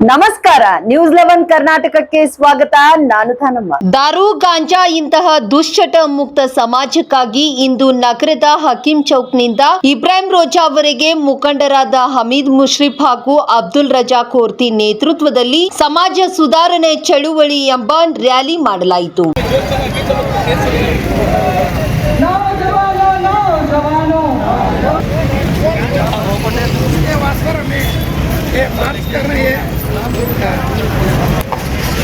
ನಮಸ್ಕಾರ ನ್ಯೂಸ್ 11 ಕರ್ನಾಟಕಕ್ಕೆ ಸ್ವಾಗತ. ನಾನು ಥಾನಮ್ಮ. ದಾರು ಗಾಂಜಾ ಇಂತಹ ದುಶ್ಚಟ ಮುಕ್ತ ಸಮಾಜಕ್ಕಾಗಿ ಇಂದು ನಗರದ ಹಕೀಂ ಚೌಕ್ನಿಂದ ಇಬ್ರಾಹಿಂ ರೋಜಾ ಅವರಿಗೆ ಮುಖಂಡರಾದ ಹಮೀದ್ ಮುಷ್ರಿಫ್ ಹಾಗೂ ಅಬ್ದುಲ್ ರಜಾ ಕೋರ್ತಿ ನೇತೃತ್ವದಲ್ಲಿ ಸಮಾಜ ಸುಧಾರಣೆ ಚಳುವಳಿ ಎಂಬ ರ್ಯಾಲಿ ಮಾಡಲಾಯಿತು. मार्च कर रही है,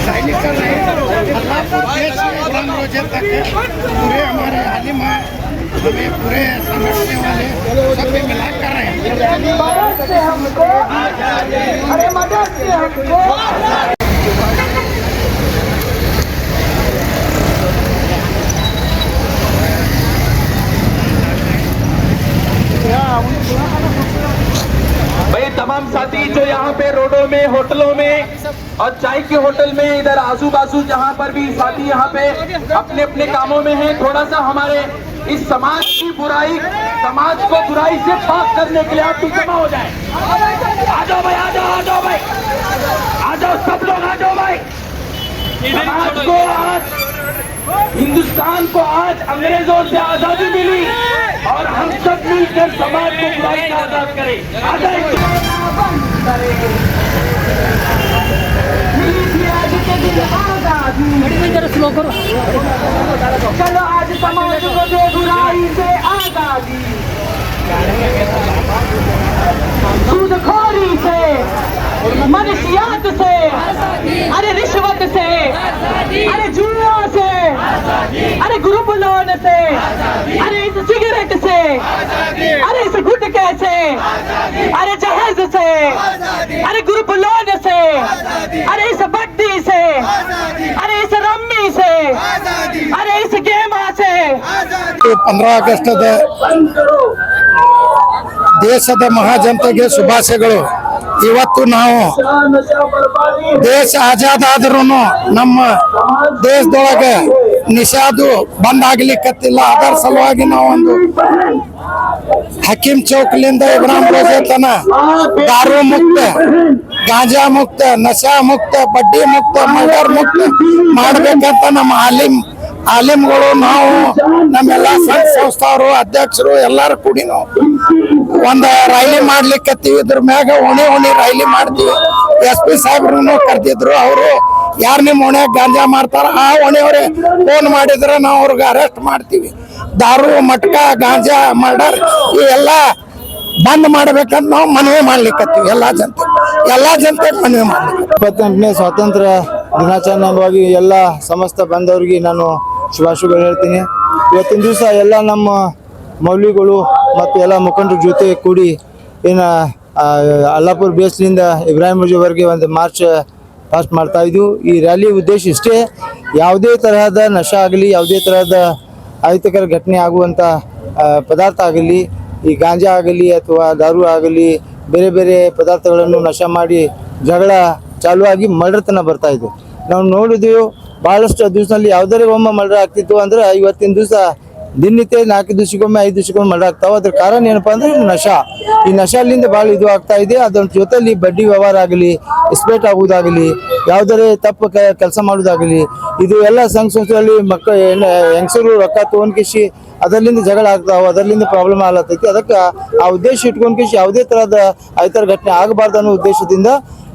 रैली कर रहे हैं। इब्राहिम रोजे तक पूरे हमारे आलिम हैं, हमें पूरे समझने वाले सब मिला कर रहे हैं। मदद से हमको, अरे मदद से हमको भाई तमाम साथी जो यहाँ पे रोडों में, होटलों में और चाय के होटल में, इधर आजू बाजू जहाँ पर भी साथी यहाँ पे अपने अपने कामों में हैं, थोड़ा सा हमारे इस समाज की बुराई, समाज को बुराई से पाक करने के लिए आप भी जमा हो जाए। आ जाओ भाई, आ जाओ, आ जाओ भाई, आ जाओ सब लोग, आ जाओ भाई। समाज को आज, हिंदुस्तान को आज अंग्रेजों से आजादी मिली और हम सब मिलकर समाज को बुराई से आजाद करें। चलो आज समाज को दे बुराई से आजादी, सूदखोरी से, मनशियात से, अरे रिश्वत से, अरे जुआ से, अरे ग्रुप लोन से, अरे इस सिगरेट से, अरे इस गुटखे से, अरे जहेज से, अरे ग्रुप लोन से, अरे इस बड्डी से, अरे इस रम्मी से, अरे इस गेमा से। 15 ಆಗಸ್ಟ್ ದೇಶದ ಮಹಾಜನತೆಗೆ ಶುಭಾಶಯಗಳು. ಇವತ್ತು ನಾವು ದೇಶ ಆಜಾದ್ ಆದ್ರೂ ನಮ್ಮ ದೇಶದೊಳಗೆ ನಿಷಾದು ಬಂದ್ ಆಗ್ಲಿಕ್ಕತ್ತಿಲ್ಲ. ಅದರ ಸಲುವಾಗಿ ನಾವು ಒಂದು ಹಕೀಂ ಚೌಕ್ಲಿಂದ ಇಬ್ರಾಹಿಂ ರೋಜಾ ತನ ದಾರು ಮುಕ್ತ, ಗಾಂಜಾ ಮುಕ್ತ, ನಶಾ ಮುಕ್ತ, ಬಡ್ಡಿ ಮುಕ್ತ, ಮರ್ಡರ್ ಮುಕ್ತ ಮಾಡ್ಬೇಕಂತ ನಮ್ಮ ಆಲಿಮ್ಗಳು, ನಾವು ನಮ್ಮೆಲ್ಲ ಸಂಘ ಸಂಸ್ಥಾವರು, ಅಧ್ಯಕ್ಷರು ಎಲ್ಲಾರು ಕೂಡಿ ನಾವು ಒಂದ್ ರೈಲಿ ಮಾಡ್ಲಿಕ್ಕತ್ತೀವಿ. ಇದ್ರ ಮ್ಯಾಗ ಓಣಿ ರೈಲಿ ಮಾಡ್ತೀವಿ. SP ಸಾಹೇಬ್ರು ಕರ್ದಿದ್ರು. ಅವರು ಯಾರು ನಿಮ್ಮ ಓಣ್ಯಾಗ ಗಾಂಜಾ ಮಾಡ್ತಾರ ಆ ಓಣಿಯವ್ರೆ ಫೋನ್ ಮಾಡಿದ್ರೆ ನಾವು ಅವ್ರಿಗೆ ಅರೆಸ್ಟ್ ಮಾಡ್ತೀವಿ. ದಾರು, ಮಟ್ಕ, ಗಾಂಜಾ, ಮರ್ಡರ್ ಇವೆಲ್ಲ ಬಂದ್ ಮಾಡ್ಬೇಕಂತ ನಾವು ಮನವಿ ಮಾಡ್ಲಿಕ್ಕತ್ತೀವಿ. ಎಲ್ಲಾ ಜನತೆಗೆ ಮನವಿ ಮಾಡ್ಲಿಕ್ಕೆ 28ನೇ ಸ್ವಾತಂತ್ರ್ಯ ದಿನಾಚರಣೆ ಅಂಗವಾಗಿ ಎಲ್ಲ ಸಮಸ್ತ ಬಂದವರಿಗೆ ನಾನು ಶುಭಾಶಯಗಳು ಹೇಳ್ತೀನಿ. ಇವತ್ತಿನ ದಿವಸ ಎಲ್ಲ ನಮ್ಮ ಮೌಲ್ವಿಗಳು ಮತ್ತು ಎಲ್ಲ ಮುಖಂಡರ ಜೊತೆ ಕೂಡಿ ಏನು ಅಲ್ಲಾಪುರ ಬೇಸ್ನಿಂದ ಇಬ್ರಾಹಿಂ ರೋಜಾವರೆಗೆ ಒಂದು ಮಾರ್ಚ್ ಪಾಸ್ಟ್ ಮಾಡ್ತಾ ಇದ್ವು. ಈ ರ್ಯಾಲಿ ಉದ್ದೇಶ ಇಷ್ಟೇ, ಯಾವುದೇ ತರಹದ ನಶಾ ಆಗಲಿ, ಯಾವುದೇ ತರಹದ ಅಹಿತಕರ ಘಟನೆ ಆಗುವಂಥ ಪದಾರ್ಥ ಆಗಲಿ, ಈ ಗಾಂಜಾ ಆಗಲಿ ಅಥವಾ ದಾರು ಆಗಲಿ, ಬೇರೆ ಬೇರೆ ಪದಾರ್ಥಗಳನ್ನು ನಶಾ ಮಾಡಿ ಜಗಳ ಚಾಲುವಾಗಿ ಮರ್ಡರ್ತನ ಬರ್ತಾ ಇದೆ. ನಾವು ನೋಡಿದೆವು ಭಾಳಷ್ಟು ದಿವಸದಲ್ಲಿ ಯಾವುದೇ ಒಮ್ಮೆ ಮರ್ಡರ್ ಆಗ್ತಿತ್ತು ಅಂದ್ರೆ ಇವತ್ತಿನ ದಿವಸ ದಿನನಿತ್ಯ 4 ದಿವಸಕ್ಕೊಮ್ಮೆ 5 ದಿವಸಕ್ಕೊಮ್ಮೆ ಮರ್ಡರ್ ಆಗ್ತಾವೆ. ಅದ್ರ ಕಾರಣ ಏನಪ್ಪಾ ಅಂದ್ರೆ ನಶಾ. ಈ ನಶಾಲಿಂದ ಭಾಳ ಇದು ಆಗ್ತಾ ಇದೆ. ಅದ್ರ ಜೊತೆಲಿ ಬಡ್ಡಿ ವ್ಯವಹಾರ ಆಗಲಿ, ಎಸ್ಪೇಟ್ ಆಗುವುದಾಗಲಿ, ಯಾವುದೇ ತಪ್ಪು ಕೆಲಸ ಮಾಡೋದಾಗಲಿ, ಇದು ಎಲ್ಲ ಸಂಘ ಸಂಸ್ಥೆಯಲ್ಲಿ ಹೆಂಗಸರು ರೊಕ್ಕ ತೊಗೊಂಡ್ಕಿಸಿ ಅದರಲ್ಲಿಂದ ಜಗಳ ಆಗ್ತಾವೆ, ಅದರಲ್ಲಿಂದ ಪ್ರಾಬ್ಲಮ್ ಆಗ್ಲತ್ತೈತಿ. ಅದಕ್ಕೆ ಆ ಉದ್ದೇಶ ಇಟ್ಕೊಂಡ್ಕಿಸಿ ಯಾವುದೇ ತರಹದ ಐತರ ಘಟನೆ ಆಗಬಾರ್ದು ಅನ್ನೋ ಉದ್ದೇಶದಿಂದ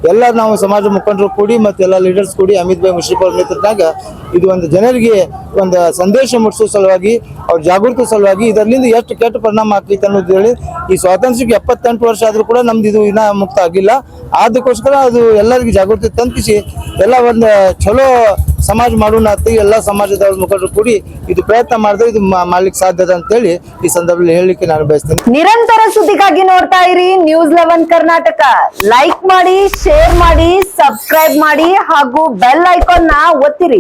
ಎಲ್ಲ ನಾವು ಸಮಾಜ ಮುಖಂಡರು ಕೂಡಿ ಮತ್ತು ಎಲ್ಲ ಲೀಡರ್ಸ್ ಕೂಡಿ ಹಮೀದ್ ಭಾಯಿ ಮುಷ್ರಿಫ್ ಅವ್ರ ನೇತೃತ್ವದಾಗ ಇದು ಒಂದು ಜನರಿಗೆ ಒಂದು ಸಂದೇಶ ಮುಟ್ಟಿಸೋ ಸಲುವಾಗಿ, ಅವ್ರ ಜಾಗೃತಿ ಸಲುವಾಗಿ ಇದರಿಂದ ಎಷ್ಟು ಕೆಟ್ಟ ಪರಿಣಾಮ ಆಗ್ತೈತೆ ಅನ್ನೋದು ಹೇಳಿ, ಈ ಸ್ವಾತಂತ್ರ್ಯಕ್ಕೆ 78 ವರ್ಷ ಆದರೂ ಕೂಡ ನಮ್ದು ಇದು ಇನ್ನೂ ಮುಕ್ತ ಆಗಿಲ್ಲ. ಅದಕ್ಕೋಸ್ಕರ ಅದು ಎಲ್ಲರಿಗೂ ಜಾಗೃತಿ ತಂದಿಸಿ ಎಲ್ಲ ಒಂದು ಚಲೋ ಸಮಾಜ ಮಾಡೋಣ ಅಂತ ಎಲ್ಲ ಸಮಾಜದವ್ರ ಮುಖಂಡರು ಕೂಡಿ ಇದು ಪ್ರಯತ್ನ ಮಾಡಿದ್ರೆ ಇದು ಮಾಡ್ಲಿಕ್ಕೆ ಸಾಧ್ಯದ ಅಂತೇಳಿ ಈ ಸಂದರ್ಭದಲ್ಲಿ ಹೇಳಲಿಕ್ಕೆ ನಾನು ಬಯಸ್ತೀನಿ. ನಿರಂತರ ಸುದ್ದಿಗಾಗಿ ನೋಡ್ತಾ ಇರಿ ನ್ಯೂಸ್ 11 ಕರ್ನಾಟಕ. ಲೈಕ್ ಮಾಡಿ, ಶೇರ್ ಮಾಡಿ, ಸಬ್ಸ್ಕ್ರೈಬ್ ಮಾಡಿ ಹಾಗೂ ಬೆಲ್ ಐಕಾನ್ ನ ಒತ್ತಿರಿ.